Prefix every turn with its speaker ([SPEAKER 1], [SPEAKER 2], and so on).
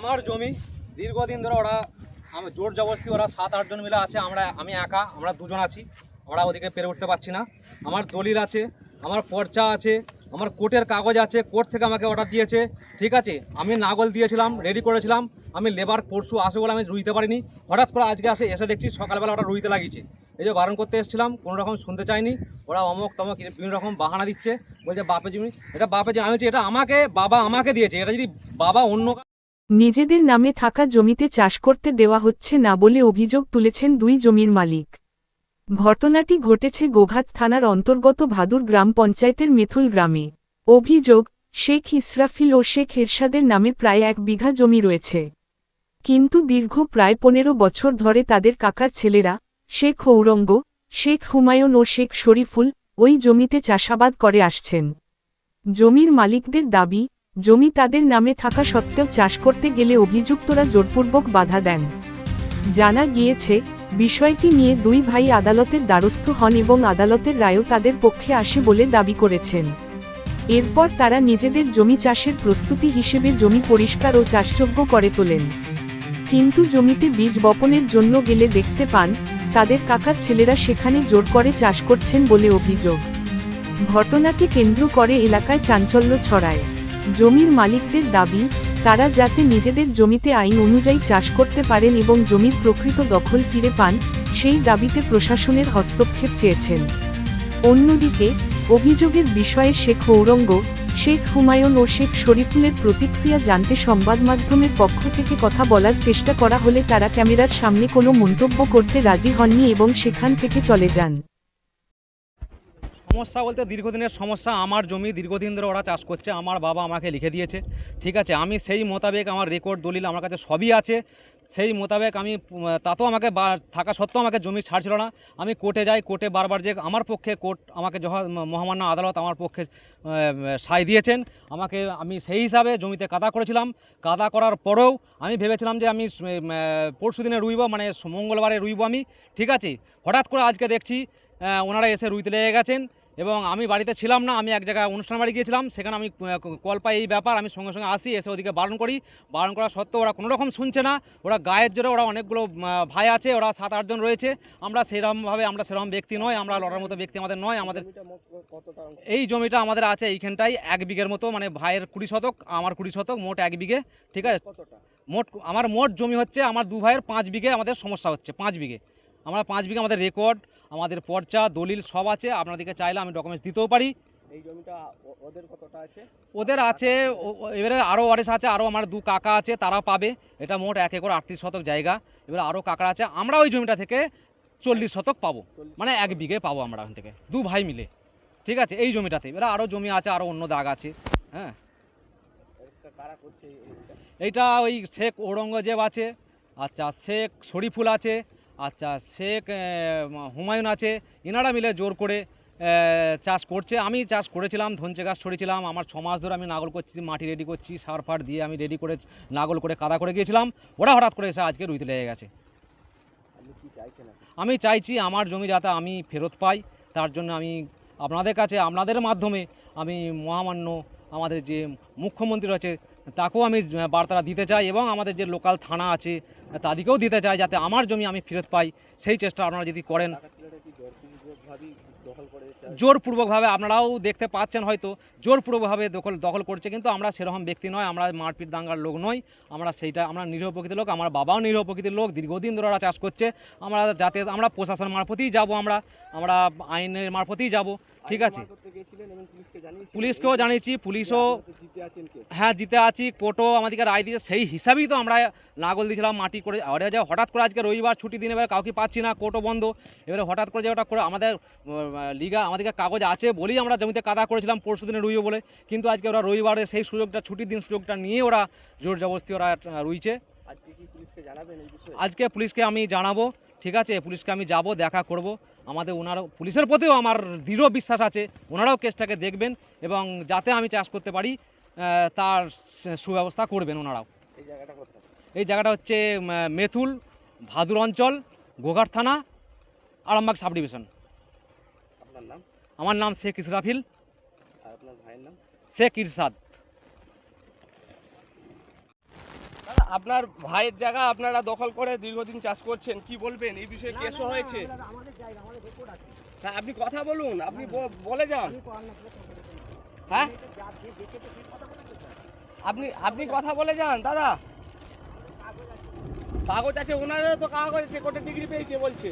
[SPEAKER 1] আমার জমি দীর্ঘদিন ধরে ওরা জোর জবরদস্তি ওরা 7-8 জন মিলে আছে, আমি একা, আমরা দুজন আছি, আমরা ওদিকে পেরে উঠতে পারছি না। আমার দলিল আছে, আমার পর্চা আছে, আমার কোর্টের কাগজ আছে, কোর্ট থেকে আমাকে অর্ডার দিয়েছে, ঠিক আছে। আমি নাগল দিয়েছিলাম, রেডি করেছিলাম, আমি লেবার পরশু আসে বলে আমি রুইতে পারিনি, হঠাৎ করে আজকে এসে দেখছি সকালবেলা ওরা রুইতে লাগিয়েছে। এই যে বারণ করতে এসেছিলাম, কোনো রকম শুনতে চাইনি, ওরা অমক তমক বিভিন্ন রকম বাহানা দিচ্ছে, বলছে বাপে জমি, এটা বাপে জমি। আমি বলছি এটা বাবা আমাকে দিয়েছে, এটা যদি বাবা অন্য
[SPEAKER 2] নিজেদের নামে থাকা জমিতে চাষ করতে দেওয়া হচ্ছে না বলে অভিযোগ তুলেছেন দুই জমির মালিক। ঘটনাটি ঘটেছে গোঘাট থানার অন্তর্গত ভাদুর গ্রাম পঞ্চায়েতের মেথুল গ্রামে। অভিযোগ, শেখ ইসরাফিল ও শেখ এরশাদের নামে প্রায় 1 বিঘা জমি রয়েছে, কিন্তু দীর্ঘ প্রায় 15 বছর ধরে তাদের কাকার ছেলেরা শেখ ঔরঙ্গ, শেখ হুমায়ুন ও শেখ শরীফুল ওই জমিতে চাষাবাদ করে আসছেন। জমির মালিকদের দাবি, জমি তাদের নামে থাকা সত্ত্বেও চাষ করতে গেলে অভিযুক্তরা জোরপূর্বক বাধা দেন। জানা গিয়েছে, বিষয়টি নিয়ে দুই ভাই আদালতের দ্বারস্থ হন এবং আদালতের রায়ও তাদের পক্ষে আসে বলে দাবি করেছেন। এরপর তারা নিজেদের জমি চাষের প্রস্তুতি হিসেবে জমি পরিষ্কার ও চাষযোগ্য করে তোলেন, কিন্তু জমিতে বীজ বপনের জন্য গেলে দেখতে পান তাদের কাকার ছেলেরা সেখানে জোর করে চাষ করছেন বলে অভিযোগ। ঘটনাকে কেন্দ্র করে এলাকায় চাঞ্চল্য ছড়ায়। জমির মালিকদের দাবি, তারা যাতে নিজেদের জমিতে আইন অনুযায়ী চাষ করতে পারেন এবং জমির প্রকৃত দখল ফিরে পান, সেই দাবিতে প্রশাসনের হস্তক্ষেপ চেয়েছেন। অন্যদিকে, অভিযোগের বিষয়ে শেখ ঔরঙ্গ, শেখ হুমায়ুন ও শেখ শরীফুলের প্রতিক্রিয়া জানতে সংবাদমাধ্যমের পক্ষ থেকে কথা বলার চেষ্টা করা হলে তারা ক্যামেরার সামনে কোনো মন্তব্য করতে রাজি হননি এবং সেখান থেকে চলে যান।
[SPEAKER 1] সমস্যা বলতে দীর্ঘদিনের সমস্যা, আমার জমি দীর্ঘদিন ধরে ওরা চাষ করছে, আমার বাবা আমাকে লিখে দিয়েছে, ঠিক আছে। আমি সেই মোতাবেক আমার রেকর্ড দলিল আমার কাছে সবই আছে, সেই মোতাবেক আমি তাতেও আমাকে থাকা সত্ত্বেও আমাকে জমি ছাড়ছিল না। আমি কোর্টে যাই, কোর্টে বারবার যে আমার পক্ষে কোর্ট আমাকে মহামান্য আদালত আমার পক্ষে সায় দিয়েছেন আমাকে, আমি সেই হিসাবে জমিতে কাদা করেছিলাম। কাদা করার পরেও আমি ভেবেছিলাম যে আমি পরশু দিনে রুইব, মানে মঙ্গলবারে রুইব আমি, ঠিক আছে। হঠাৎ করে আজকে দেখছি ওনারা এসে রুইতে লেগে গেছেন এবং আমি বাড়িতে ছিলাম না, আমি এক জায়গায় অনুষ্ঠান বাড়ি গিয়েছিলাম, সেখানে আমি কল পাই এই ব্যাপার, আমি সঙ্গে সঙ্গে আসি, এসে ওদিকে বারণ করি। বারণ করা সত্ত্বেও ওরা কোনো রকম শুনছে না, ওরা গায়ের জোরে, ওরা অনেকগুলো ভাই আছে, ওরা 7-8 জন রয়েছে। আমরা সেরকম ব্যক্তি নয়, আমরা লড়ার মতো ব্যক্তি আমাদের নয়। আমাদের এই জমিটা আমাদের আছে এইখানটায় 1 বিঘের মতো, মানে ভাইয়ের 20 শতক, আমার 20 শতক, মোট 1 বিঘে, ঠিক আছে। আমার মোট জমি হচ্ছে, আমার 2 ভাইয়ের 5 বিঘে আমাদের সমস্যা হচ্ছে, 5 বিঘে, আমরা 5 বিঘে, আমাদের রেকর্ড, আমাদের পর্চা দলিল সব আছে, আপনাদেরকে চাইলে আমি ডকুমেন্টস দিতেও পারি।
[SPEAKER 3] এই জমিটা ওদের কতটা আছে?
[SPEAKER 1] ওদের আছে, এবারে আরও ওয়ারিশ আছে, আরও আমার 2 কাকা আছে, তারা পাবে। এটা মোট 1 একর 38 শতক জায়গা, এবারে আরও কাকা আছে। আমরা ওই জমিটা থেকে 40 শতক পাবো, মানে 1 বিঘে পাবো আমরা ওখান থেকে 2 ভাই মিলে, ঠিক আছে। এই জমিটাতে এবারে আরও জমি আছে, আরও অন্য দাগ আছে। হ্যাঁ,
[SPEAKER 3] কারা করছে
[SPEAKER 1] এইটা ওই শেখ ঔরঙ্গজেব আছে, আচ্ছা শেখ শরীফুল আছে, আচ্ছা শেখ হুমায়ুন আছে, এনারা মিলে জোর করে চাষ করছে। আমি চাষ করেছিলাম, ধনচে গাছ ছড়িয়েছিলাম, আমার 6 মাস ধরে আমি নাগল করছি, মাটি রেডি করছি, সার ফার দিয়ে আমি রেডি করে নাগল করে কাদা করে গিয়েছিলাম। ওরা হঠাৎ করে এসে আজকে রুইতে লেগে গেছে। আমি চাইছি আমার জমি যাতে আমি ফেরত পাই, তার জন্য আমি আপনাদের কাছে, আপনাদের মাধ্যমে আমি মহামান্য আমাদের যে মুখ্যমন্ত্রী রয়েছে তাকেও আমি বার্তা দিতে চাই এবং আমাদের যে লোকাল থানা আছে তাদেরকেও দিতে চাই, যাতে আমার জমি আমি ফেরত পাই। সেই চেষ্টা আপনারা যদি করেন। জোরপূর্বকভাবে আপনারাও দেখতে পাচ্ছেন, হয়তো জোরপূর্বকভাবে দখল করছে, কিন্তু আমরা সেরকম ব্যক্তি নয়, আমরা মারপিট দাঙ্গার লোক নই, আমরা নিরীহ প্রকৃতির লোক। আমার বাবাও নিরীহ প্রকৃতির লোক, দীর্ঘদিন ধরে ওরা চাষ করছে। আমরা প্রশাসন মারফতেই যাব, আমরা আইনের মারফতেই যাব, ঠিক আছে। পুলিশকেও জানিয়েছি, পুলিশও হ্যাঁ জিতে আছি, কোর্টও আমাদেরকে রায় দিয়েছে, সেই হিসাবেই তো আমরা নাগল দিয়েছিলাম, মাটি করে। হঠাৎ করে আজকে রবিবার ছুটি দিন, এবার কাউকে পাচ্ছি না, কোর্টও বন্ধ, এবারে হঠাৎ করে যে ওটা করে আমাদের আমাদেরকে কাগজ আছে বলেই আমরা জমিতে কাদা করেছিলাম পরশু দিনে রুইও বলে, কিন্তু আজকে ওরা রবিবারে সেই সুযোগটা, ছুটির দিন সুযোগটা নিয়ে ওরা জোর জবরদস্তি ওরা রুইছে। আজকে পুলিশকে আমি জানাবো, ঠিক আছে, পুলিশকে আমি যাব, দেখা করব। পুলিশের প্রতিও আমার দৃঢ় বিশ্বাস আছে, ওনারাও কেসটাকে দেখবেন এবং যাতে আমি চাষ করতে পারি তার সুব্যবস্থা করবেন ওনারাও। এই জায়গাটা হচ্ছে মেথুল, ভাদুর অঞ্চল, গোঘাট থানা, আরামবাগ সাব ডিভিশন।
[SPEAKER 3] আপনার নাম?
[SPEAKER 1] আমার নাম শেখ ইসরাফিল।
[SPEAKER 3] আর আপনার ভাইয়ের নাম?
[SPEAKER 1] শেখ ইরশাদ।
[SPEAKER 4] আপনার ভাইয়ের জায়গা আপনারা দখল করে দীর্ঘদিন চাষ করছেন, কি বলবেন এই বিষয়ে? কেসও হয়েছে। হ্যাঁ, আপনি কথা বলুন, আপনি বলে যান। হ্যাঁ, আপনি কথা বলে যান দাদা। কাগজ আছে, ওনারও তো কাগজ আছে, কোর্টে ডিগ্রি পেয়েছে বলছে।